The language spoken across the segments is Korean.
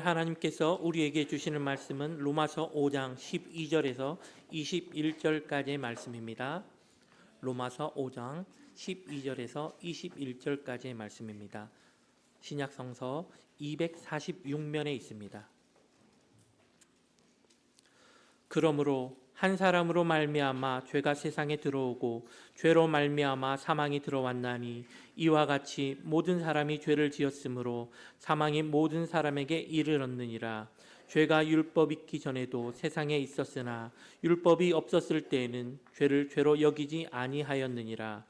오늘 하나님께서 우리에게 주시는 말씀은 로마서 5장 12절에서 21절까지의 말씀입니다. 로마서 5장 12절에서 21절까지의 말씀입니다. 신약성서 246면에 있습니다. 그러므로 한 사람으로 말미암아 죄가 세상에 들어오고 죄로 말미암아 사망이 들어왔나니 이와 같이 모든 사람이 죄를 지었으므로 사망이 모든 사람에게 이르렀느니라. 죄가 율법 있기 전에도 세상에 있었으나 율법이 없었을 때에는 죄를 죄로 여기지 아니하였느니라.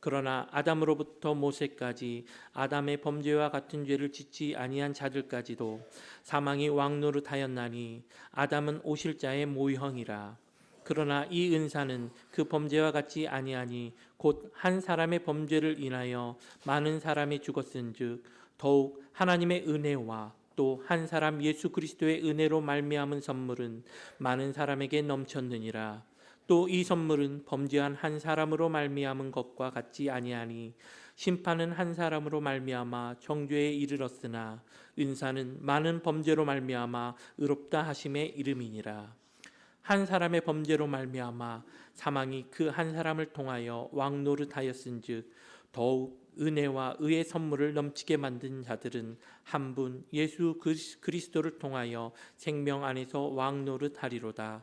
그러나 아담으로부터 모세까지 아담의 범죄와 같은 죄를 짓지 아니한 자들까지도 사망이 왕노릇하였나니 아담은 오실 자의 모형이라. 그러나 이 은사는 그 범죄와 같지 아니하니 곧 한 사람의 범죄를 인하여 많은 사람이 죽었은즉 더욱 하나님의 은혜와 또 한 사람 예수 그리스도의 은혜로 말미암은 선물은 많은 사람에게 넘쳤느니라. 또 이 선물은 범죄한 한 사람으로 말미암은 것과 같지 아니하니 심판은 한 사람으로 말미암아 정죄에 이르렀으나 은사는 많은 범죄로 말미암아 의롭다 하심에 이름이니라. 한 사람의 범죄로 말미암아 사망이 그 한 사람을 통하여 왕노릇하였은즉 더욱 은혜와 의의 선물을 넘치게 만든 자들은 한 분 예수 그리스도를 통하여 생명 안에서 왕노릇하리로다.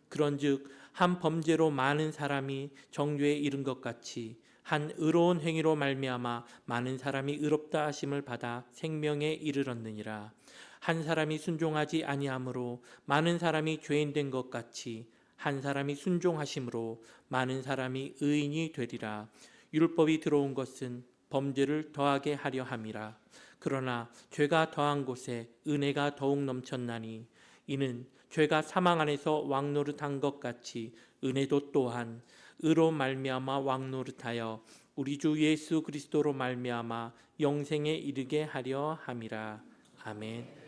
그런즉 한 범죄로 많은 사람이 정죄에 이른 것 같이 한 의로운 행위로 말미암아 많은 사람이 의롭다 하심을 받아 생명에 이르렀느니라. 한 사람이 순종하지 아니함으로 많은 사람이 죄인 된 것 같이 한 사람이 순종하심으로 많은 사람이 의인이 되리라. 율법이 들어온 것은 범죄를 더하게 하려 함이라. 그러나 죄가 더한 곳에 은혜가 더욱 넘쳤나니 이는 죄가 사망 안에서 왕노릇한 것 같이 은혜도 또한 의로 말미암아 왕노릇하여 우리 주 예수 그리스도로 말미암아 영생에 이르게 하려 함이라. 아멘.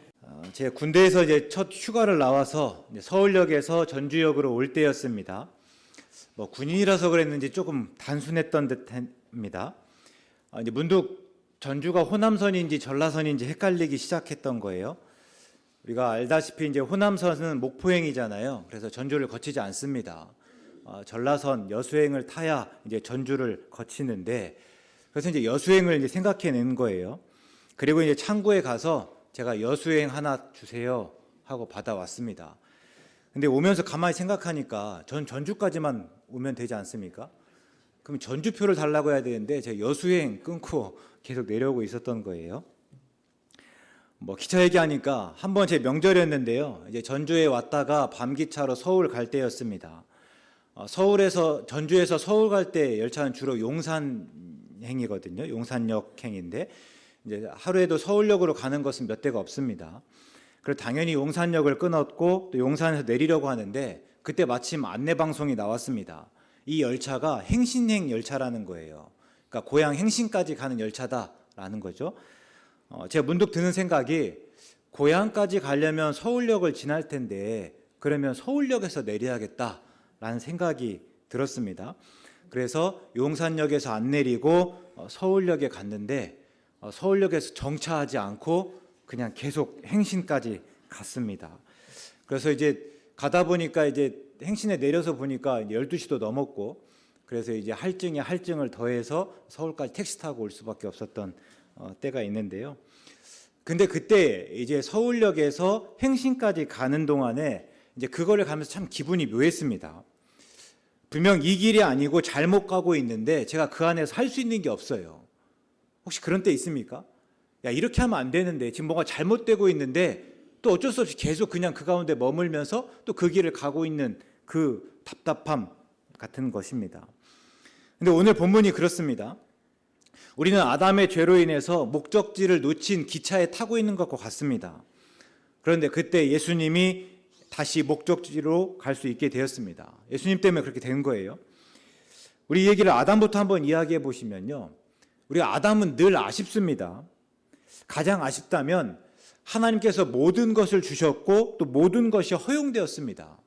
제 군대에서 이제 첫 휴가를 나와서 서울역에서 전주역으로 올 때였습니다. 군인이라서 그랬는지 조금 단순했던 듯합니다. 이제 문득 전주가 호남선인지 전라선인지 헷갈리기 시작했던 거예요. 우리가 알다시피 이제 호남선은 목포행이잖아요. 그래서 전주를 거치지 않습니다. 전라선 여수행을 타야 이제 전주를 거치는데, 그래서 이제 여수행을 이제 생각해낸 거예요. 그리고 이제 창구에 가서 제가 여수행 하나 주세요 하고 받아왔습니다. 근데 오면서 가만히 생각하니까 전 전주까지만 오면 되지 않습니까? 그럼 전주표를 달라고 해야 되는데 제가 여수행 끊고 계속 내려오고 있었던 거예요. 기차 얘기하니까 한 번 제 명절이었는데요. 이제 전주에 왔다가 밤기차로 서울 갈 때였습니다. 전주에서 서울 갈 때 열차는 주로 용산행이거든요. 용산역행인데 이제 하루에도 서울역으로 가는 것은 몇 대가 없습니다. 그래서 당연히 용산역을 끊었고 또 용산에서 내리려고 하는데 그때 마침 안내방송이 나왔습니다. 이 열차가 행신행 열차라는 거예요. 그러니까 고향 행신까지 가는 열차다라는 거죠. 제가 문득 드는 생각이 고향까지 가려면 서울역을 지날 텐데 그러면 서울역에서 내려야겠다라는 생각이 들었습니다. 그래서 용산역에서 안 내리고 서울역에 갔는데 서울역에서 정차하지 않고 그냥 계속 행신까지 갔습니다. 그래서 이제 가다 보니까 이제 행신에 내려서 보니까 12시도 넘었고 그래서 이제 할증에 할증을 더해서 서울까지 택시 타고 올 수밖에 없었던 때가 있는데요. 근데 그때 이제 서울역에서 행신까지 가는 동안에 이제 그거를 가면서 참 기분이 묘했습니다. 분명 이 길이 아니고 잘못 가고 있는데 제가 그 안에서 할 수 있는 게 없어요. 혹시 그런 때 있습니까? 야, 이렇게 하면 안 되는데 지금 뭐가 잘못되고 있는데 또 어쩔 수 없이 계속 그냥 그 가운데 머물면서 또 그 길을 가고 있는 그 답답함 같은 것입니다. 근데 오늘 본문이 그렇습니다. 우리는 아담의 죄로 인해서 목적지를 놓친 기차에 타고 있는 것과 같습니다. 그런데 그때 예수님이 다시 목적지로 갈 수 있게 되었습니다. 예수님 때문에 그렇게 된 거예요. 우리 얘기를 아담부터 한번 이야기해 보시면요. 우리가 아담은 늘 아쉽습니다. 가장 아쉽다면 하나님께서 모든 것을 주셨고 또 모든 것이 허용되었습니다.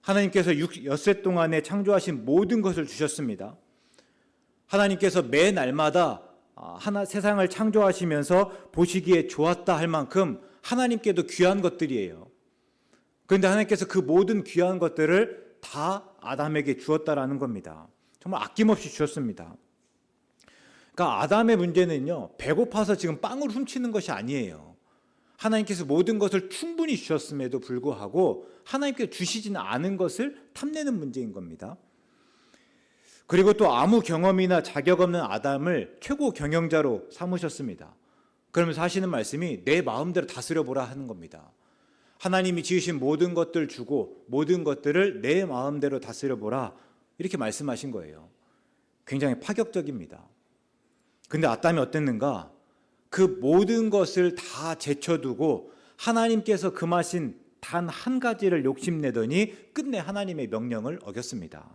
하나님께서 엿새 동안에 창조하신 모든 것을 주셨습니다. 하나님께서 매 날마다 세상을 창조하시면서 보시기에 좋았다 할 만큼 하나님께도 귀한 것들이에요. 그런데 하나님께서 그 모든 귀한 것들을 다 아담에게 주었다라는 겁니다. 정말 아낌없이 주었습니다. 그러니까 아담의 문제는요, 배고파서 지금 빵을 훔치는 것이 아니에요. 하나님께서 모든 것을 충분히 주셨음에도 불구하고 하나님께서 주시지는 않은 것을 탐내는 문제인 겁니다. 그리고 또 아무 경험이나 자격 없는 아담을 최고 경영자로 삼으셨습니다. 그러면서 하시는 말씀이 내 마음대로 다스려 보라 하는 겁니다. 하나님이 지으신 모든 것들 주고 모든 것들을 내 마음대로 다스려 보라, 이렇게 말씀하신 거예요. 굉장히 파격적입니다. 근데 아담이 어땠는가? 그 모든 것을 다 제쳐두고 하나님께서 금하신 단 한 가지를 욕심내더니 끝내 하나님의 명령을 어겼습니다.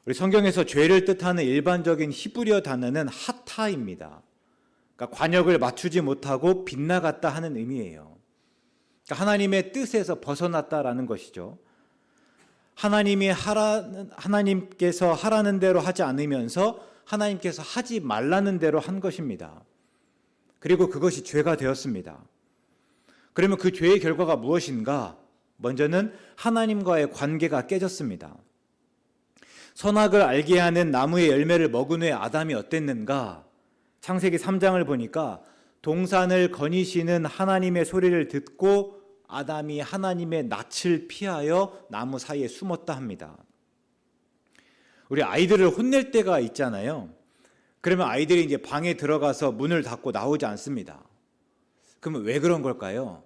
우리 성경에서 죄를 뜻하는 일반적인 히브리어 단어는 하타입니다. 그러니까 관역을 맞추지 못하고 빗나갔다 하는 의미예요. 그러니까 하나님의 뜻에서 벗어났다라는 것이죠. 하나님께서 하라는 대로 하지 않으면서 하나님께서 하지 말라는 대로 한 것입니다. 그리고 그것이 죄가 되었습니다. 그러면 그 죄의 결과가 무엇인가? 먼저는 하나님과의 관계가 깨졌습니다. 선악을 알게 하는 나무의 열매를 먹은 후에 아담이 어땠는가? 창세기 3장을 보니까 동산을 거니시는 하나님의 소리를 듣고 아담이 하나님의 낯을 피하여 나무 사이에 숨었다 합니다. 우리 아이들을 혼낼 때가 있잖아요. 그러면 아이들이 이제 방에 들어가서 문을 닫고 나오지 않습니다. 그러면 왜 그런 걸까요?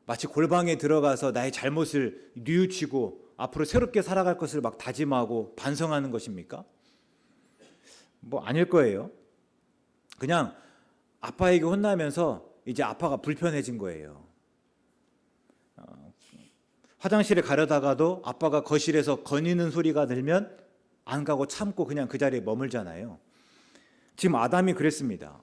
마치 골방에 들어가서 나의 잘못을 뉘우치고 앞으로 새롭게 살아갈 것을 막 다짐하고 반성하는 것입니까? 뭐 아닐 거예요. 그냥 아빠에게 혼나면서 이제 아빠가 불편해진 거예요. 화장실에 가려다가도 아빠가 거실에서 거니는 소리가 들면 안 가고 참고 그냥 그 자리에 머물잖아요. 지금 아담이 그랬습니다.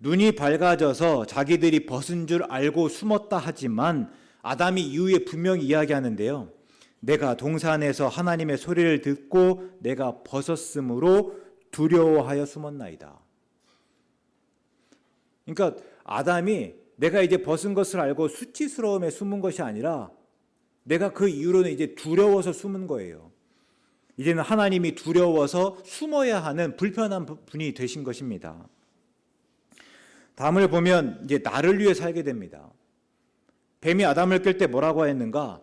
눈이 밝아져서 자기들이 벗은 줄 알고 숨었다 하지만 아담이 이후에 분명히 이야기하는데요. 내가 동산에서 하나님의 소리를 듣고 내가 벗었으므로 두려워하여 숨었나이다. 그러니까 아담이 내가 이제 벗은 것을 알고 수치스러움에 숨은 것이 아니라 내가 그 이후로는 이제 두려워서 숨은 거예요. 이제는 하나님이 두려워서 숨어야 하는 불편한 분이 되신 것입니다. 다음을 보면 이제 나를 위해 살게 됩니다. 뱀이 아담을 깰 때 뭐라고 했는가?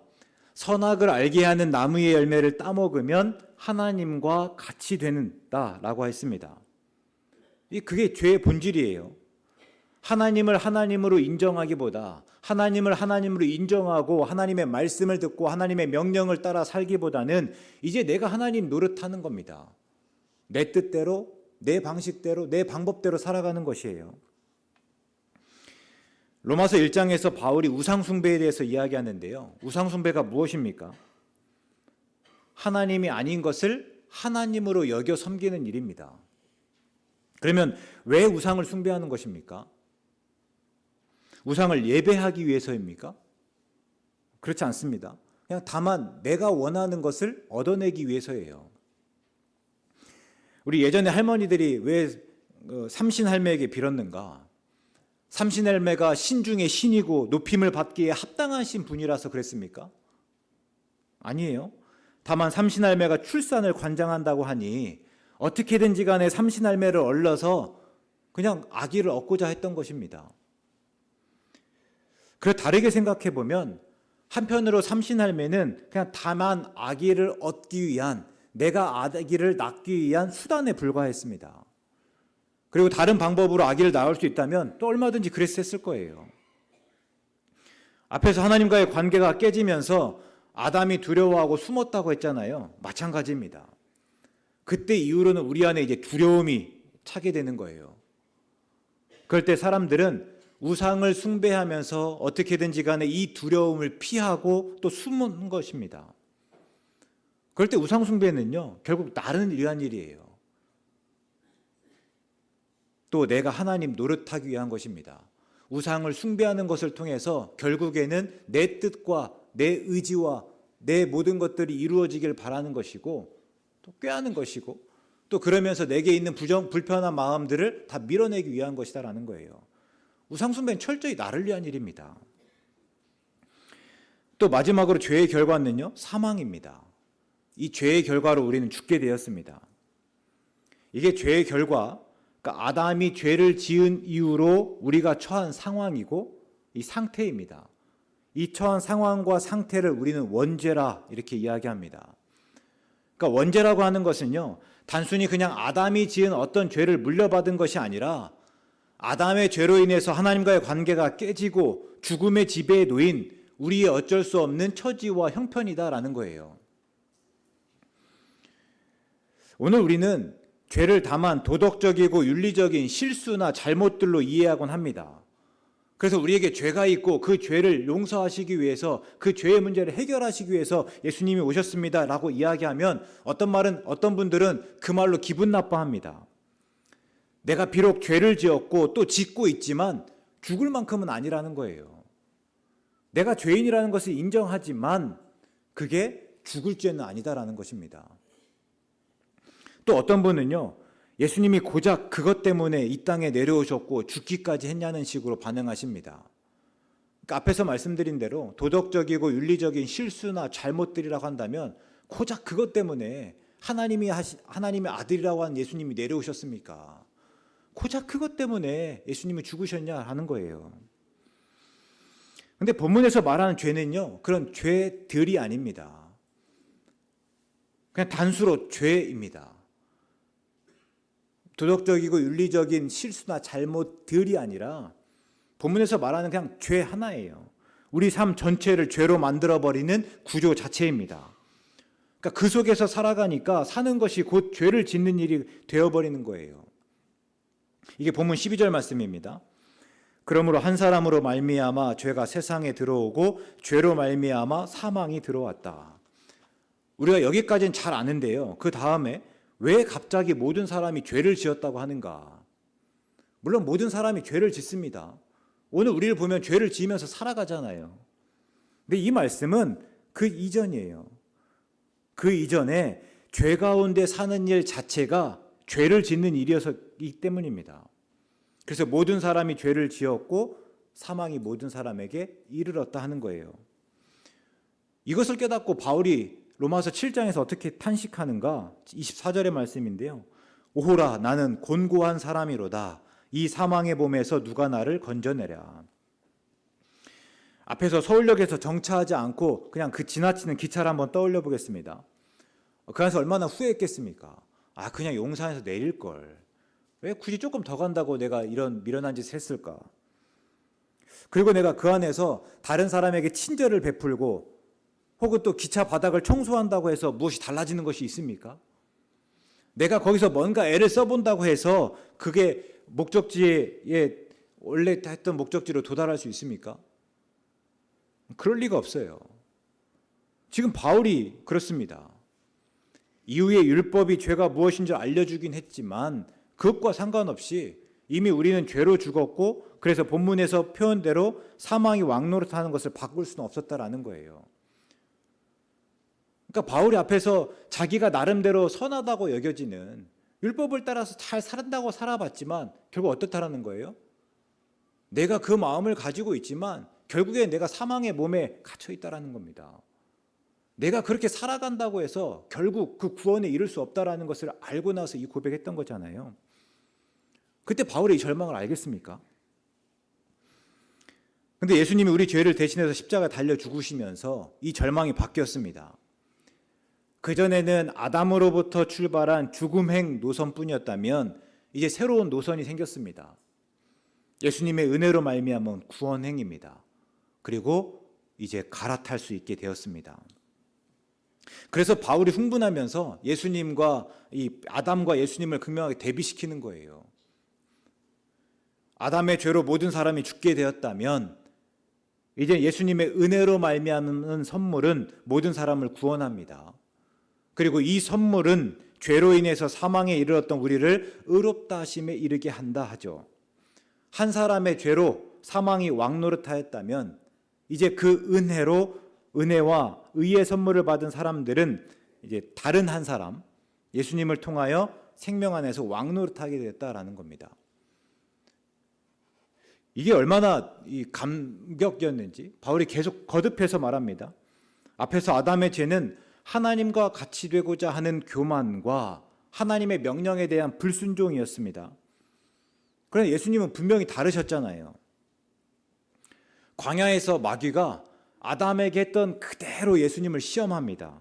선악을 알게 하는 나무의 열매를 따먹으면 하나님과 같이 된다라고 했습니다. 그게 죄의 본질이에요. 하나님을 하나님으로 인정하기보다 하나님을 하나님으로 인정하고 하나님의 말씀을 듣고 하나님의 명령을 따라 살기보다는 이제 내가 하나님 노릇하는 겁니다. 내 뜻대로, 내 방식대로, 내 방법대로 살아가는 것이에요. 로마서 1장에서 바울이 우상숭배에 대해서 이야기하는데요. 우상숭배가 무엇입니까? 하나님이 아닌 것을 하나님으로 여겨 섬기는 일입니다. 그러면 왜 우상을 숭배하는 것입니까? 우상을 예배하기 위해서입니까? 그렇지 않습니다. 그냥 다만 내가 원하는 것을 얻어내기 위해서예요. 우리 예전에 할머니들이 왜 삼신할매에게 빌었는가? 삼신할매가 신 중에 신이고 높임을 받기에 합당하신 분이라서 그랬습니까? 아니에요. 다만 삼신할매가 출산을 관장한다고 하니 어떻게든지 간에 삼신할매를 얼러서 그냥 아기를 얻고자 했던 것입니다. 그래 다르게 생각해 보면 한편으로 삼신할매는 그냥 다만 아기를 얻기 위한, 내가 아기를 낳기 위한 수단에 불과했습니다. 그리고 다른 방법으로 아기를 낳을 수 있다면 또 얼마든지 그랬을 거예요. 앞에서 하나님과의 관계가 깨지면서 아담이 두려워하고 숨었다고 했잖아요. 마찬가지입니다. 그때 이후로는 우리 안에 이제 두려움이 차게 되는 거예요. 그럴 때 사람들은 우상을 숭배하면서 어떻게든지 간에 이 두려움을 피하고 또 숨은 것입니다. 그럴 때 우상 숭배는요, 결국 나를 위한 일이에요. 또 내가 하나님 노릇하기 위한 것입니다. 우상을 숭배하는 것을 통해서 결국에는 내 뜻과 내 의지와 내 모든 것들이 이루어지길 바라는 것이고 또 꾀하는 것이고 또 그러면서 내게 있는 불편한 마음들을 다 밀어내기 위한 것이다라는 거예요. 우상숭배는 철저히 나를 위한 일입니다. 또 마지막으로 죄의 결과는요, 사망입니다. 이 죄의 결과로 우리는 죽게 되었습니다. 이게 죄의 결과, 그러니까 아담이 죄를 지은 이후로 우리가 처한 상황이고 이 상태입니다. 이 처한 상황과 상태를 우리는 원죄라 이렇게 이야기합니다. 그러니까 원죄라고 하는 것은요, 단순히 그냥 아담이 지은 어떤 죄를 물려받은 것이 아니라 아담의 죄로 인해서 하나님과의 관계가 깨지고 죽음의 지배에 놓인 우리의 어쩔 수 없는 처지와 형편이다라는 거예요. 오늘 우리는 죄를 다만 도덕적이고 윤리적인 실수나 잘못들로 이해하곤 합니다. 그래서 우리에게 죄가 있고 그 죄를 용서하시기 위해서 그 죄의 문제를 해결하시기 위해서 예수님이 오셨습니다라고 이야기하면 어떤 분들은 그 말로 기분 나빠합니다. 내가 비록 죄를 지었고 또 짓고 있지만 죽을 만큼은 아니라는 거예요. 내가 죄인이라는 것을 인정하지만 그게 죽을 죄는 아니다라는 것입니다. 또 어떤 분은요, 예수님이 고작 그것 때문에 이 땅에 내려오셨고 죽기까지 했냐는 식으로 반응하십니다. 그러니까 앞에서 말씀드린 대로 도덕적이고 윤리적인 실수나 잘못들이라고 한다면 고작 그것 때문에 하나님의 아들이라고 한 예수님이 내려오셨습니까? 고작 그것 때문에 예수님이 죽으셨냐 하는 거예요. 근데 본문에서 말하는 죄는요, 그런 죄들이 아닙니다. 그냥 단수로 죄입니다. 도덕적이고 윤리적인 실수나 잘못들이 아니라 본문에서 말하는 그냥 죄 하나예요. 우리 삶 전체를 죄로 만들어버리는 구조 자체입니다. 그러니까 그 속에서 살아가니까 사는 것이 곧 죄를 짓는 일이 되어버리는 거예요. 이게 본문 12절 말씀입니다. 그러므로 한 사람으로 말미암아 죄가 세상에 들어오고 죄로 말미암아 사망이 들어왔다. 우리가 여기까지는 잘 아는데요. 그 다음에 왜 갑자기 모든 사람이 죄를 지었다고 하는가? 물론 모든 사람이 죄를 짓습니다. 오늘 우리를 보면 죄를 지으면서 살아가잖아요. 근데 이 말씀은 그 이전이에요. 그 이전에 죄 가운데 사는 일 자체가 죄를 짓는 일이었기 때문입니다. 그래서 모든 사람이 죄를 지었고 사망이 모든 사람에게 이르렀다 하는 거예요. 이것을 깨닫고 바울이 로마서 7장에서 어떻게 탄식하는가? 24절의 말씀인데요. 오호라 나는 곤고한 사람이로다. 이 사망의 몸에서 누가 나를 건져내랴. 앞에서 서울역에서 정차하지 않고 그냥 그 지나치는 기차를 한번 떠올려 보겠습니다. 그 안에서 얼마나 후회했겠습니까? 그냥 용산에서 내릴걸. 왜 굳이 조금 더 간다고 내가 이런 미련한 짓을 했을까? 그리고 내가 그 안에서 다른 사람에게 친절을 베풀고 혹은 또 기차 바닥을 청소한다고 해서 무엇이 달라지는 것이 있습니까? 내가 거기서 뭔가 애를 써본다고 해서 그게 목적지에 원래 했던 목적지로 도달할 수 있습니까? 그럴 리가 없어요. 지금 바울이 그렇습니다. 이후에 율법이 죄가 무엇인지 알려주긴 했지만 그것과 상관없이 이미 우리는 죄로 죽었고 그래서 본문에서 표현대로 사망이 왕노릇하는 것을 바꿀 수는 없었다라는 거예요. 그러니까 바울이 앞에서 자기가 나름대로 선하다고 여겨지는 율법을 따라서 잘 산다고 살아봤지만 결국 어떻다라는 거예요? 내가 그 마음을 가지고 있지만 결국에 내가 사망의 몸에 갇혀 있다라는 겁니다. 내가 그렇게 살아간다고 해서 결국 그 구원에 이를 수 없다라는 것을 알고 나서 이 고백했던 거잖아요. 그때 바울의 이 절망을 알겠습니까? 근데 예수님이 우리 죄를 대신해서 십자가에 달려 죽으시면서 이 절망이 바뀌었습니다. 그전에는 아담으로부터 출발한 죽음행 노선뿐이었다면 이제 새로운 노선이 생겼습니다. 예수님의 은혜로 말미암은 구원행입니다. 그리고 이제 갈아탈 수 있게 되었습니다. 그래서 바울이 흥분하면서 예수님과 이 아담과 예수님을 극명하게 대비시키는 거예요. 아담의 죄로 모든 사람이 죽게 되었다면 이제 예수님의 은혜로 말미암은 선물은 모든 사람을 구원합니다. 그리고 이 선물은 죄로 인해서 사망에 이르렀던 우리를 의롭다 하심에 이르게 한다 하죠. 한 사람의 죄로 사망이 왕노릇하였다면 이제 그 은혜와 의의 선물을 받은 사람들은 이제 다른 한 사람, 예수님을 통하여 생명 안에서 왕노릇하게 됐다라는 겁니다. 이게 얼마나 이 감격이었는지 바울이 계속 거듭해서 말합니다. 앞에서 아담의 죄는 하나님과 같이 되고자 하는 교만과 하나님의 명령에 대한 불순종이었습니다. 그런데 예수님은 분명히 다르셨잖아요. 광야에서 마귀가 아담에게 했던 그대로 예수님을 시험합니다.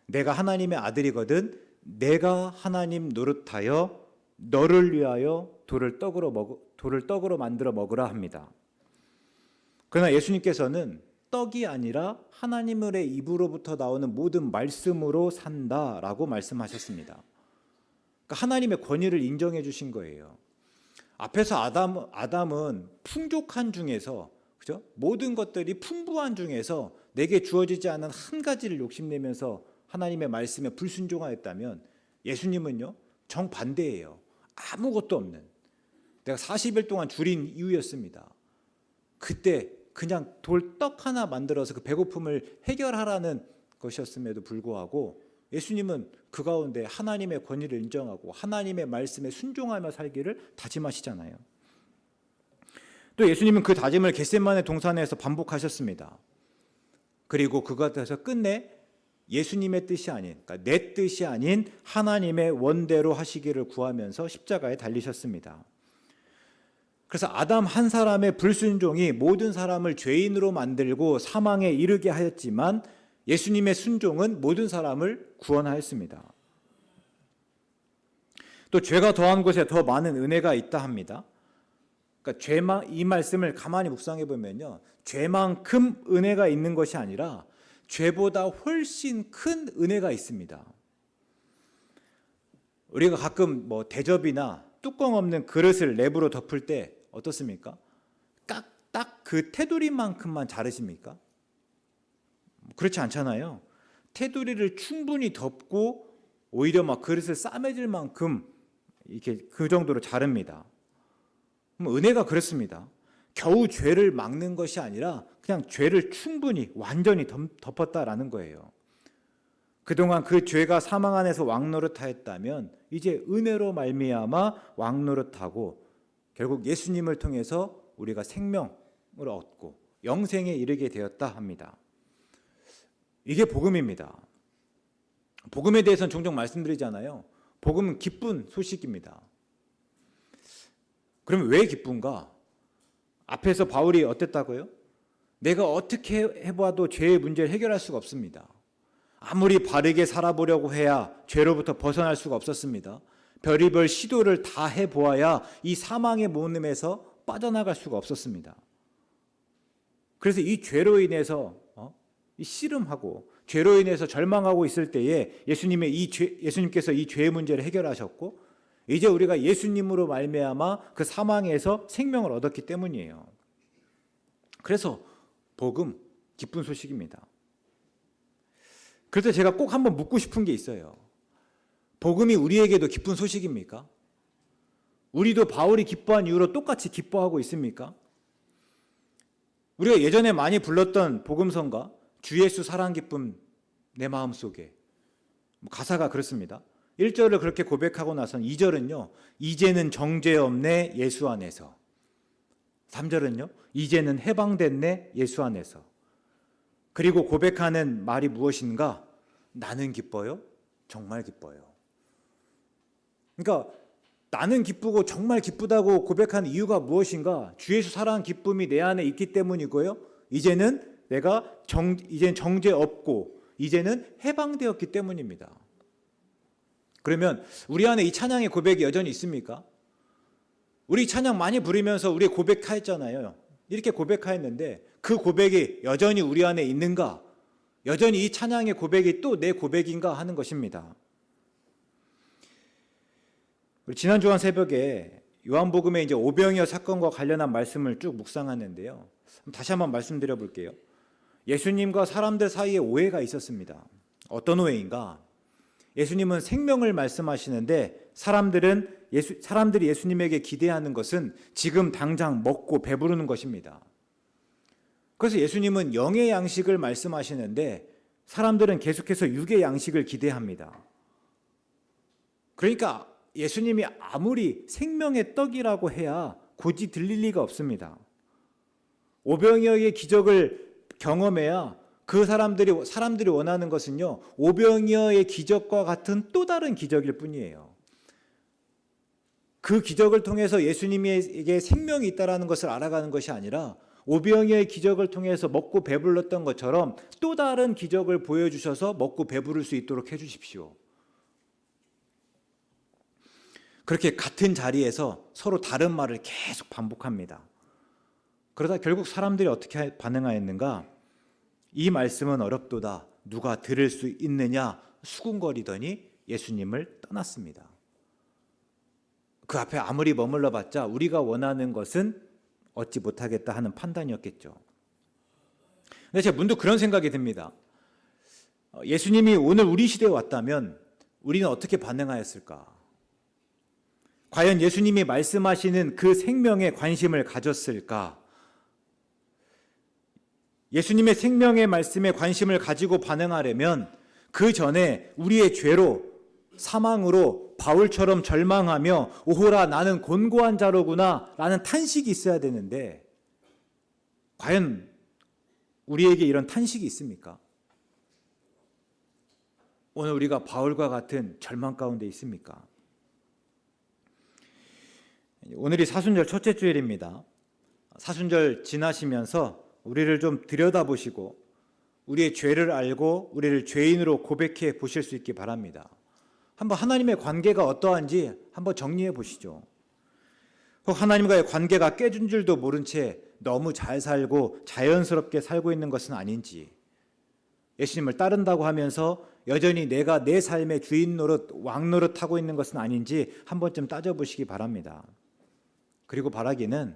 내가 하나님의 아들이거든 내가 하나님 노릇하여 너를 위하여 돌을 떡으로 만들어 먹으라 합니다. 그러나 예수님께서는 떡이 아니라 하나님의 입으로부터 나오는 모든 말씀으로 산다라고 말씀하셨습니다. 그러니까 하나님의 권위를 인정해 주신 거예요. 앞에서 아담은 풍족한 중에서, 그죠? 모든 것들이 풍부한 중에서 내게 주어지지 않은 한 가지를 욕심내면서 하나님의 말씀에 불순종하였다면, 예수님은요 정반대예요. 아무것도 없는, 내가 40일 동안 줄인 이유였습니다. 그때 그냥 돌떡 하나 만들어서 그 배고픔을 해결하라는 것이었음에도 불구하고 예수님은 그 가운데 하나님의 권위를 인정하고 하나님의 말씀에 순종하며 살기를 다짐하시잖아요. 또 예수님은 그 다짐을 겟세마네 동산에서 반복하셨습니다. 그리고 그것에서 끝내 예수님의 뜻이 아닌, 그러니까 내 뜻이 아닌 하나님의 원대로 하시기를 구하면서 십자가에 달리셨습니다. 그래서 아담 한 사람의 불순종이 모든 사람을 죄인으로 만들고 사망에 이르게 하였지만 예수님의 순종은 모든 사람을 구원하였습니다. 또 죄가 더한 곳에 더 많은 은혜가 있다 합니다. 그러니까 이 말씀을 가만히 묵상해 보면요, 죄만큼 은혜가 있는 것이 아니라 죄보다 훨씬 큰 은혜가 있습니다. 우리가 가끔 대접이나 뚜껑 없는 그릇을 랩으로 덮을 때 어떻습니까? 딱 그 테두리만큼만 자르십니까? 그렇지 않잖아요. 테두리를 충분히 덮고 오히려 그릇을 싸매질 만큼 이렇게 그 정도로 자릅니다. 은혜가 그렇습니다. 겨우 죄를 막는 것이 아니라 그냥 죄를 충분히 완전히 덮었다라는 거예요. 그동안 그 죄가 사망 안에서 왕노릇하였다면 이제 은혜로 말미암아 왕노릇하고 결국 예수님을 통해서 우리가 생명을 얻고 영생에 이르게 되었다 합니다. 이게 복음입니다. 복음에 대해서는 종종 말씀드리잖아요. 복음은 기쁜 소식입니다. 그러면 왜 기쁜가? 앞에서 바울이 어땠다고요? 내가 어떻게 해봐도 죄의 문제를 해결할 수가 없습니다. 아무리 바르게 살아보려고 해야 죄로부터 벗어날 수가 없었습니다. 별의별 시도를 다 해보아야 이 사망의 모름에서 빠져나갈 수가 없었습니다. 그래서 이 죄로 인해서 이 씨름하고 죄로 인해서 절망하고 있을 때에 예수님께서 이 죄의 문제를 해결하셨고 이제 우리가 예수님으로 말미암아 그 사망에서 생명을 얻었기 때문이에요. 그래서 복음, 기쁜 소식입니다. 그래서 제가 꼭 한번 묻고 싶은 게 있어요. 복음이 우리에게도 기쁜 소식입니까? 우리도 바울이 기뻐한 이유로 똑같이 기뻐하고 있습니까? 우리가 예전에 많이 불렀던 복음성가 주 예수 사랑 기쁨 내 마음속에, 가사가 그렇습니다. 1절을 그렇게 고백하고 나선 2절은요 이제는 정죄 없네 예수 안에서, 3절은요 이제는 해방됐네 예수 안에서. 그리고 고백하는 말이 무엇인가? 나는 기뻐요, 정말 기뻐요. 그러니까 나는 기쁘고 정말 기쁘다고 고백하는 이유가 무엇인가? 주 예수 사랑 기쁨이 내 안에 있기 때문이고요, 이제는 이제는 정죄 없고 이제는 해방되었기 때문입니다. 그러면 우리 안에 이 찬양의 고백이 여전히 있습니까? 우리 찬양 많이 부르면서 우리 고백하였잖아요. 이렇게 고백하였는데 그 고백이 여전히 우리 안에 있는가? 여전히 이 찬양의 고백이 또 내 고백인가 하는 것입니다. 지난 주간 새벽에 요한복음의 이제 오병이어 사건과 관련한 말씀을 쭉 묵상하는데요. 다시 한번 말씀드려 볼게요. 예수님과 사람들 사이에 오해가 있었습니다. 어떤 오해인가? 예수님은 생명을 말씀하시는데 사람들이 예수님에게 기대하는 것은 지금 당장 먹고 배부르는 것입니다. 그래서 예수님은 영의 양식을 말씀하시는데 사람들은 계속해서 육의 양식을 기대합니다. 그러니까 예수님이 아무리 생명의 떡이라고 해야 고지 들릴 리가 없습니다. 오병이어의 기적을 경험해야 그 사람들이 원하는 것은요, 오병이어의 기적과 같은 또 다른 기적일 뿐이에요. 그 기적을 통해서 예수님에게 생명이 있다는 것을 알아가는 것이 아니라 오병이어의 기적을 통해서 먹고 배불렀던 것처럼 또 다른 기적을 보여주셔서 먹고 배부를 수 있도록 해주십시오. 그렇게 같은 자리에서 서로 다른 말을 계속 반복합니다. 그러다 결국 사람들이 어떻게 반응하였는가? 이 말씀은 어렵도다. 누가 들을 수 있느냐? 수군거리더니 예수님을 떠났습니다. 그 앞에 아무리 머물러봤자 우리가 원하는 것은 얻지 못하겠다 하는 판단이었겠죠. 근데 제가 문득 그런 생각이 듭니다. 예수님이 오늘 우리 시대에 왔다면 우리는 어떻게 반응하였을까? 과연 예수님이 말씀하시는 그 생명에 관심을 가졌을까? 예수님의 생명의 말씀에 관심을 가지고 반응하려면 그 전에 우리의 죄로, 사망으로 바울처럼 절망하며 오호라 나는 곤고한 자로구나 라는 탄식이 있어야 되는데 과연 우리에게 이런 탄식이 있습니까? 오늘 우리가 바울과 같은 절망 가운데 있습니까? 오늘이 사순절 첫째 주일입니다. 사순절 지나시면서 우리를 좀 들여다보시고 우리의 죄를 알고 우리를 죄인으로 고백해 보실 수 있기 바랍니다. 한번 하나님의 관계가 어떠한지 한번 정리해 보시죠. 혹 하나님과의 관계가 깨진 줄도 모른 채 너무 잘 살고 자연스럽게 살고 있는 것은 아닌지, 예수님을 따른다고 하면서 여전히 내가 내 삶의 주인 노릇, 왕 노릇 하고 있는 것은 아닌지 한 번쯤 따져보시기 바랍니다. 그리고 바라기는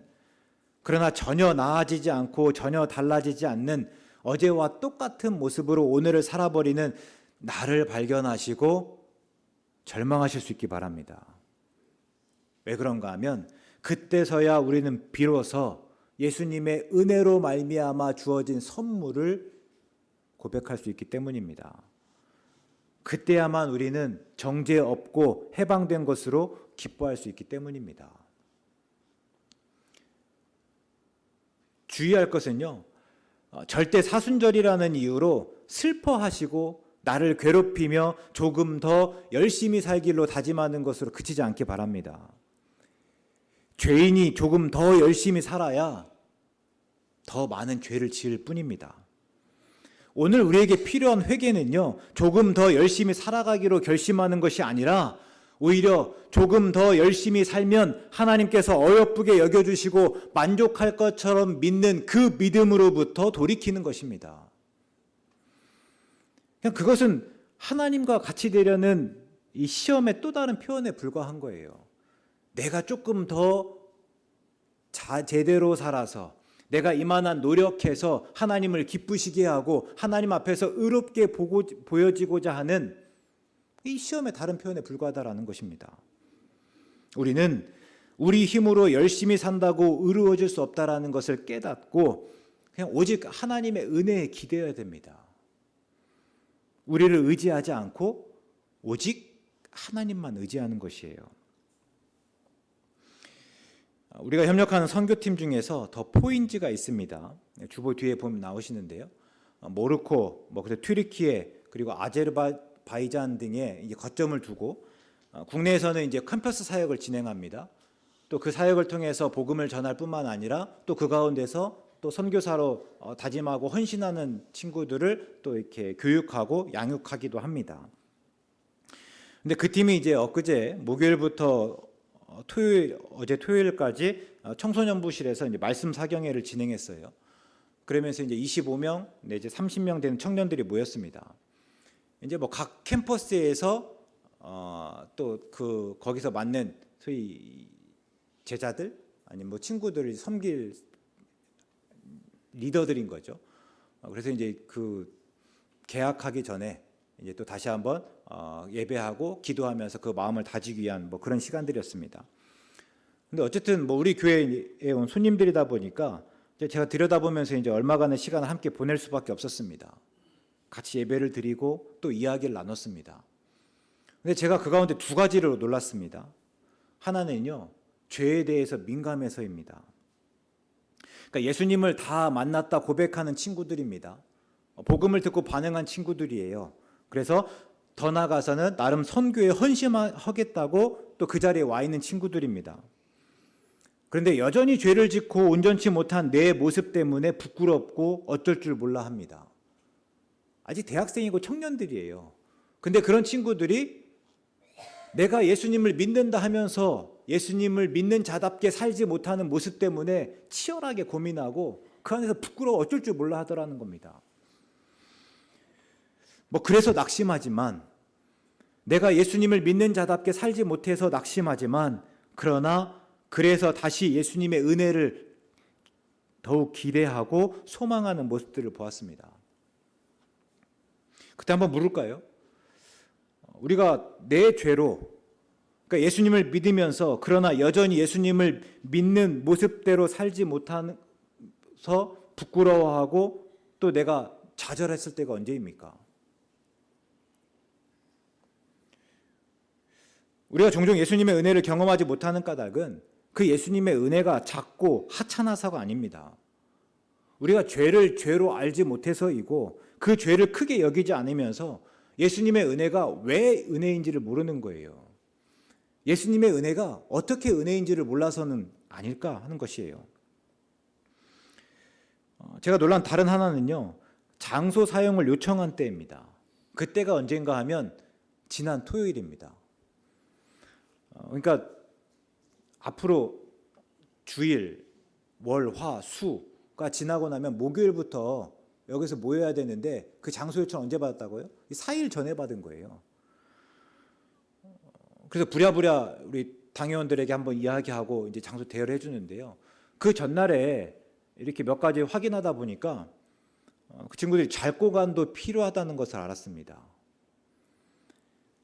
그러나 전혀 나아지지 않고 전혀 달라지지 않는 어제와 똑같은 모습으로 오늘을 살아버리는 나를 발견하시고 절망하실 수 있기 바랍니다. 왜 그런가 하면 그때서야 우리는 비로소 예수님의 은혜로 말미암아 주어진 선물을 고백할 수 있기 때문입니다. 그때야만 우리는 정죄 없고 해방된 것으로 기뻐할 수 있기 때문입니다. 주의할 것은요, 절대 사순절이라는 이유로 슬퍼하시고 나를 괴롭히며 조금 더 열심히 살기로 다짐하는 것으로 그치지 않기 바랍니다. 죄인이 조금 더 열심히 살아야 더 많은 죄를 지을 뿐입니다. 오늘 우리에게 필요한 회개는요, 조금 더 열심히 살아가기로 결심하는 것이 아니라 오히려 조금 더 열심히 살면 하나님께서 어여쁘게 여겨주시고 만족할 것처럼 믿는 그 믿음으로부터 돌이키는 것입니다. 그냥 그것은 하나님과 같이 되려는 이 시험의 또 다른 표현에 불과한 거예요. 내가 조금 더 제대로 살아서 내가 이만한 노력해서 하나님을 기쁘시게 하고 하나님 앞에서 의롭게 보여지고자 하는 이 시험의 다른 표현에 불과하다라는 것입니다. 우리는 우리 힘으로 열심히 산다고 의로워질 수 없다라는 것을 깨닫고 그냥 오직 하나님의 은혜에 기대어야 됩니다. 우리를 의지하지 않고 오직 하나님만 의지하는 것이에요. 우리가 협력하는 선교팀 중에서 더 포인지가 있습니다. 주보 뒤에 보면 나오시는데요. 모로코, 튀르키예 그리고 아제르바이잔 등에 이제 거점을 두고 국내에서는 이제 캠퍼스 사역을 진행합니다. 또 그 사역을 통해서 복음을 전할 뿐만 아니라 또 그 가운데서 또 선교사로 다짐하고 헌신하는 친구들을 또 이렇게 교육하고 양육하기도 합니다. 근데 그 팀이 이제 엊그제 목요일부터 어제 토요일까지 청소년부실에서 이제 말씀 사경회를 진행했어요. 그러면서 이제 25명 내지 30명 되는 청년들이 모였습니다. 이제 각 캠퍼스에서 또 거기서 맞는 소위 제자들 아니면 친구들을 섬길 리더들인 거죠. 그래서 이제 개학하기 전에 이제 또 다시 한번 예배하고 기도하면서 그 마음을 다지기 위한 그런 시간들이었습니다. 근데 어쨌든 우리 교회에 온 손님들이다 보니까 제가 들여다보면서 이제 얼마간의 시간을 함께 보낼 수밖에 없었습니다. 같이 예배를 드리고 또 이야기를 나눴습니다. 근데 제가 그 가운데 두 가지로 놀랐습니다. 하나는요, 죄에 대해서 민감해서입니다. 그러니까 예수님을 다 만났다 고백하는 친구들입니다. 복음을 듣고 반응한 친구들이에요. 그래서 더 나아가서는 나름 선교에 헌신하겠다고 또 그 자리에 와 있는 친구들입니다. 그런데 여전히 죄를 짓고 온전치 못한 내 모습 때문에 부끄럽고 어쩔 줄 몰라 합니다. 아직 대학생이고 청년들이에요. 근데 그런 친구들이 내가 예수님을 믿는다 하면서 예수님을 믿는 자답게 살지 못하는 모습 때문에 치열하게 고민하고 그 안에서 부끄러워 어쩔 줄 몰라 하더라는 겁니다. 그래서 낙심하지만, 내가 예수님을 믿는 자답게 살지 못해서 낙심하지만, 그러나 그래서 다시 예수님의 은혜를 더욱 기대하고 소망하는 모습들을 보았습니다. 그때 한번 물을까요? 우리가 내 죄로, 그러니까 예수님을 믿으면서 그러나 여전히 예수님을 믿는 모습대로 살지 못해서 부끄러워하고 또 내가 좌절했을 때가 언제입니까? 우리가 종종 예수님의 은혜를 경험하지 못하는 까닭은 그 예수님의 은혜가 작고 하찮아서가 아닙니다. 우리가 죄를 죄로 알지 못해서이고 그 죄를 크게 여기지 않으면서 예수님의 은혜가 왜 은혜인지를 모르는 거예요. 예수님의 은혜가 어떻게 은혜인지를 몰라서는 아닐까 하는 것이에요. 제가 놀란 다른 하나는요, 장소 사용을 요청한 때입니다. 그때가 언젠가 하면 지난 토요일입니다. 그러니까 앞으로 주일, 월, 화, 수가 지나고 나면 목요일부터 여기서 모여야 되는데 그 장소 요청 언제 받았다고요? 4일 전에 받은 거예요. 그래서 부랴부랴 우리 당회원들에게 한번 이야기하고 이제 장소 대여를 해주는데요. 그 전날에 이렇게 몇 가지 확인하다 보니까 그 친구들이 잘고간도 필요하다는 것을 알았습니다.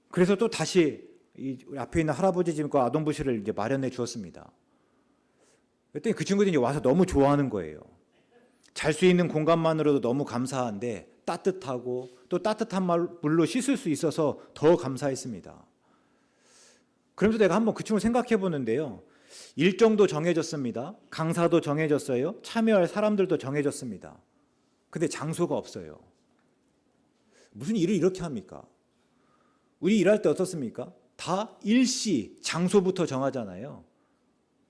그래서 또 다시 우리 앞에 있는 할아버지 집과 아동부실을 이제 마련해 주었습니다. 그랬더니 그 친구들이 이제 와서 너무 좋아하는 거예요. 잘 수 있는 공간만으로도 너무 감사한데 따뜻하고 또 따뜻한 물로 씻을 수 있어서 더 감사했습니다. 그러면서 내가 한번 그 친구를 생각해 보는데요. 일정도 정해졌습니다. 강사도 정해졌어요. 참여할 사람들도 정해졌습니다. 근데 장소가 없어요. 무슨 일을 이렇게 합니까? 우리 일할 때 어떻습니까? 다 일시, 장소부터 정하잖아요.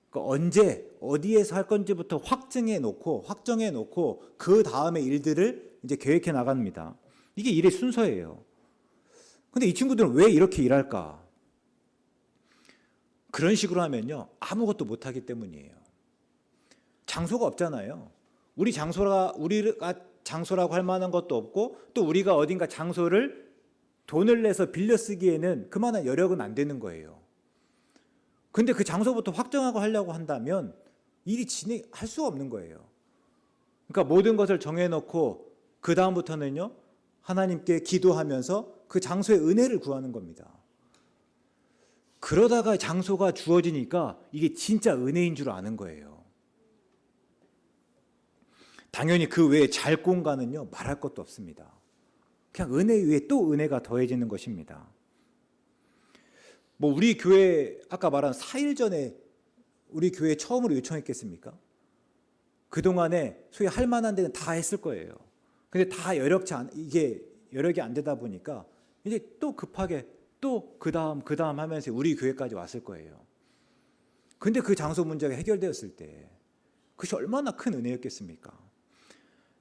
그러니까 언제, 어디에서 할 건지부터 확정해 놓고 그 다음에 일들을 이제 계획해 나갑니다. 이게 일의 순서예요. 근데 이 친구들은 왜 이렇게 일할까? 그런 식으로 하면요, 아무것도 못하기 때문이에요. 장소가 없잖아요. 우리가 장소라고 할 만한 것도 없고 또 우리가 어딘가 장소를 돈을 내서 빌려 쓰기에는 그만한 여력은 안 되는 거예요. 근데 그 장소부터 확정하고 하려고 한다면 일이 진행할 수가 없는 거예요. 그러니까 모든 것을 정해놓고 그 다음부터는요, 하나님께 기도하면서 그 장소의 은혜를 구하는 겁니다. 그러다가 장소가 주어지니까 이게 진짜 은혜인 줄 아는 거예요. 당연히 그 외에 잘 공간은요, 말할 것도 없습니다. 그냥 은혜 위에 또 은혜가 더해지는 것입니다. 우리 교회 아까 말한 4일 전에 우리 교회 처음으로 요청했겠습니까? 그동안에 소위 할 만한 데는 다 했을 거예요. 근데 다 이게 여력이 안 되다 보니까 이제 또 급하게 또 그 다음 하면서 우리 교회까지 왔을 거예요. 근데 그 장소 문제가 해결되었을 때 그것이 얼마나 큰 은혜였겠습니까?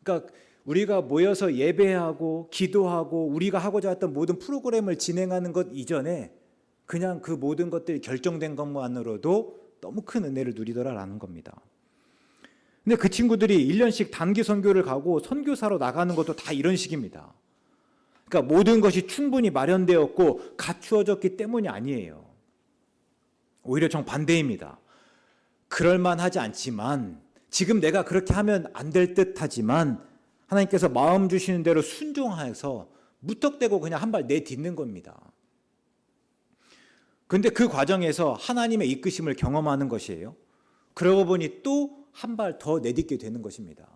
그러니까 우리가 모여서 예배하고 기도하고 우리가 하고자 했던 모든 프로그램을 진행하는 것 이전에 그냥 그 모든 것들이 결정된 것만으로도 너무 큰 은혜를 누리더라라는 겁니다. 근데 그 친구들이 1년씩 단기 선교를 가고 선교사로 나가는 것도 다 이런 식입니다. 그러니까 모든 것이 충분히 마련되었고 갖추어졌기 때문이 아니에요. 오히려 정반대입니다. 그럴만하지 않지만 지금 내가 그렇게 하면 안 될 듯하지만 하나님께서 마음 주시는 대로 순종해서 무턱대고 그냥 한 발 내딛는 겁니다. 그런데 그 과정에서 하나님의 이끄심을 경험하는 것이에요. 그러고 보니 또 한 발 더 내딛게 되는 것입니다.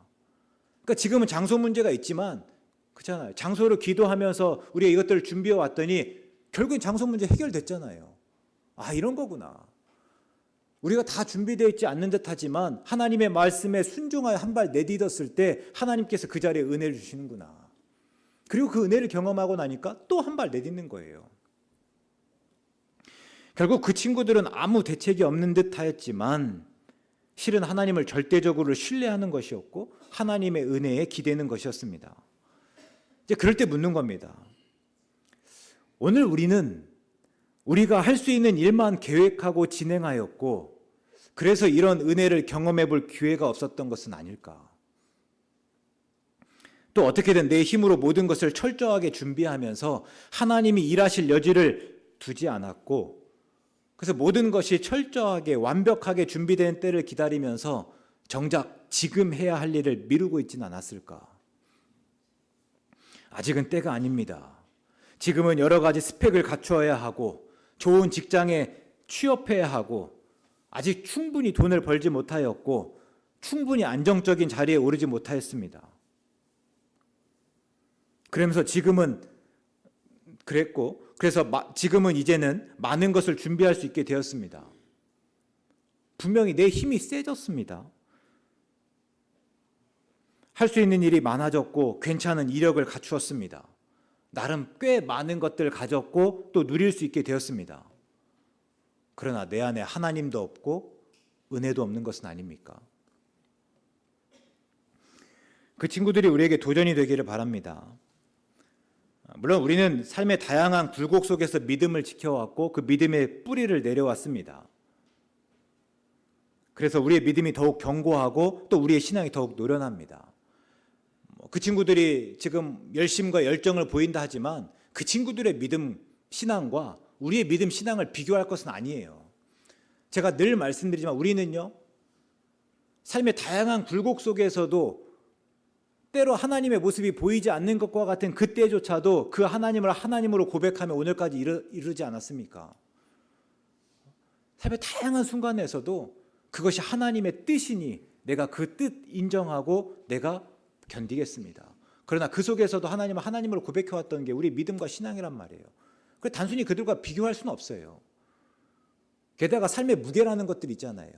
그러니까 지금은 장소 문제가 있지만 그렇잖아요. 장소를 기도하면서 우리가 이것들을 준비해 왔더니 결국엔 장소 문제 해결됐잖아요. 아, 이런 거구나. 우리가 다 준비되어 있지 않는 듯하지만 하나님의 말씀에 순종하여 한 발 내딛었을 때 하나님께서 그 자리에 은혜를 주시는구나. 그리고 그 은혜를 경험하고 나니까 또 한 발 내딛는 거예요. 결국 그 친구들은 아무 대책이 없는 듯하였지만 실은 하나님을 절대적으로 신뢰하는 것이었고 하나님의 은혜에 기대는 것이었습니다. 이제 그럴 때 묻는 겁니다. 오늘 우리가 할 수 있는 일만 계획하고 진행하였고 그래서 이런 은혜를 경험해 볼 기회가 없었던 것은 아닐까? 또 어떻게든 내 힘으로 모든 것을 철저하게 준비하면서 하나님이 일하실 여지를 두지 않았고 그래서 모든 것이 철저하게 완벽하게 준비된 때를 기다리면서 정작 지금 해야 할 일을 미루고 있지는 않았을까? 아직은 때가 아닙니다. 지금은 여러 가지 스펙을 갖추어야 하고 좋은 직장에 취업해야 하고 아직 충분히 돈을 벌지 못하였고 충분히 안정적인 자리에 오르지 못하였습니다. 그러면서 지금은 그랬고 그래서 지금은 이제는 많은 것을 준비할 수 있게 되었습니다. 분명히 내 힘이 세졌습니다. 할 수 있는 일이 많아졌고 괜찮은 이력을 갖추었습니다. 나름 꽤 많은 것들을 가졌고 또 누릴 수 있게 되었습니다. 그러나 내 안에 하나님도 없고 은혜도 없는 것은 아닙니까? 그 친구들이 우리에게 도전이 되기를 바랍니다. 물론 우리는 삶의 다양한 굴곡 속에서 믿음을 지켜왔고 그 믿음의 뿌리를 내려왔습니다. 그래서 우리의 믿음이 더욱 견고하고 또 우리의 신앙이 더욱 노련합니다. 그 친구들이 지금 열심과 열정을 보인다 하지만 그 친구들의 믿음 신앙과 우리의 믿음 신앙을 비교할 것은 아니에요. 제가 늘 말씀드리지만 우리는요, 삶의 다양한 굴곡 속에서도 때로 하나님의 모습이 보이지 않는 것과 같은 그때조차도 그 하나님을 하나님으로 고백하며 오늘까지 이르지 않았습니까? 삶의 다양한 순간에서도 그것이 하나님의 뜻이니 내가 그 뜻 인정하고 내가 견디겠습니다. 그러나 그 속에서도 하나님을 하나님으로 고백해왔던 게 우리 믿음과 신앙이란 말이에요. 그래서 단순히 그들과 비교할 수는 없어요. 게다가 삶의 무게라는 것들이 있잖아요.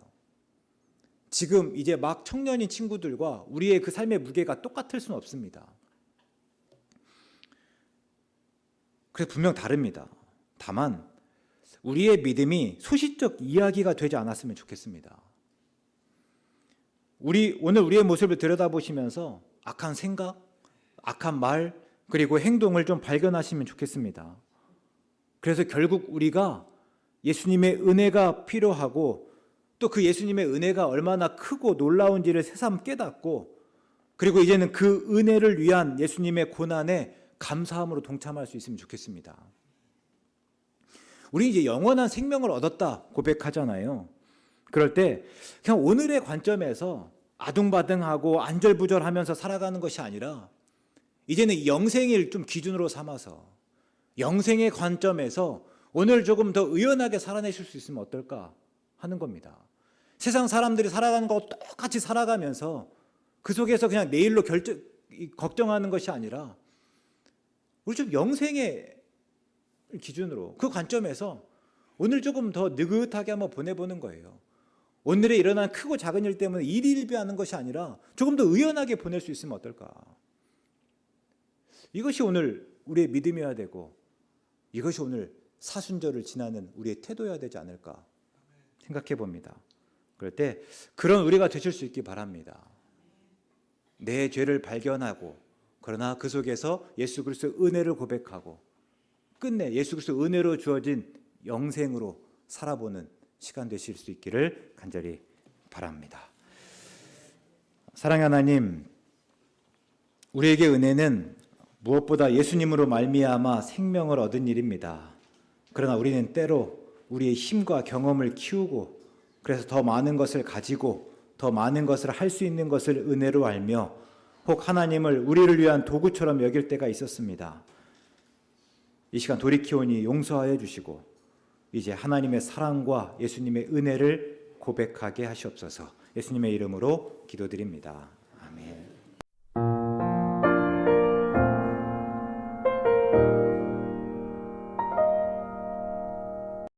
지금 이제 막 청년인 친구들과 우리의 그 삶의 무게가 똑같을 수는 없습니다. 그래서 분명 다릅니다. 다만 우리의 믿음이 소시적 이야기가 되지 않았으면 좋겠습니다. 오늘 우리의 모습을 들여다보시면서 악한 생각, 악한 말, 그리고 행동을 좀 발견하시면 좋겠습니다. 그래서 결국 우리가 예수님의 은혜가 필요하고 또 그 예수님의 은혜가 얼마나 크고 놀라운지를 새삼 깨닫고 그리고 이제는 그 은혜를 위한 예수님의 고난에 감사함으로 동참할 수 있으면 좋겠습니다. 우리 이제 영원한 생명을 얻었다 고백하잖아요. 그럴 때 그냥 오늘의 관점에서 아둥바둥하고 안절부절하면서 살아가는 것이 아니라 이제는 영생을 좀 기준으로 삼아서 영생의 관점에서 오늘 조금 더 의연하게 살아내실 수 있으면 어떨까 하는 겁니다. 세상 사람들이 살아가는 거와 똑같이 살아가면서 그 속에서 그냥 내일로 걱정하는 것이 아니라 우리 좀 영생의 기준으로 그 관점에서 오늘 조금 더 느긋하게 한번 보내보는 거예요. 오늘에 일어난 크고 작은 일 때문에 일일비하는 것이 아니라 조금 더 의연하게 보낼 수 있으면 어떨까. 이것이 오늘 우리의 믿음이어야 되고 이것이 오늘 사순절을 지나는 우리의 태도여야 되지 않을까 생각해 봅니다. 그럴 때 그런 우리가 되실 수 있기 바랍니다. 내 죄를 발견하고 그러나 그 속에서 예수 그리스도의 은혜를 고백하고 끝내 예수 그리스도의 은혜로 주어진 영생으로 살아보는 시간 되실 수 있기를 간절히 바랍니다. 사랑의 하나님, 우리에게 은혜는 무엇보다 예수님으로 말미암아 생명을 얻은 일입니다. 그러나 우리는 때로 우리의 힘과 경험을 키우고 그래서 더 많은 것을 가지고 더 많은 것을 할 수 있는 것을 은혜로 알며 혹 하나님을 우리를 위한 도구처럼 여길 때가 있었습니다. 이 시간 돌이키오니 용서하여 주시고 이제 하나님의 사랑과 예수님의 은혜를 고백하게 하시옵소서. 예수님의 이름으로 기도드립니다.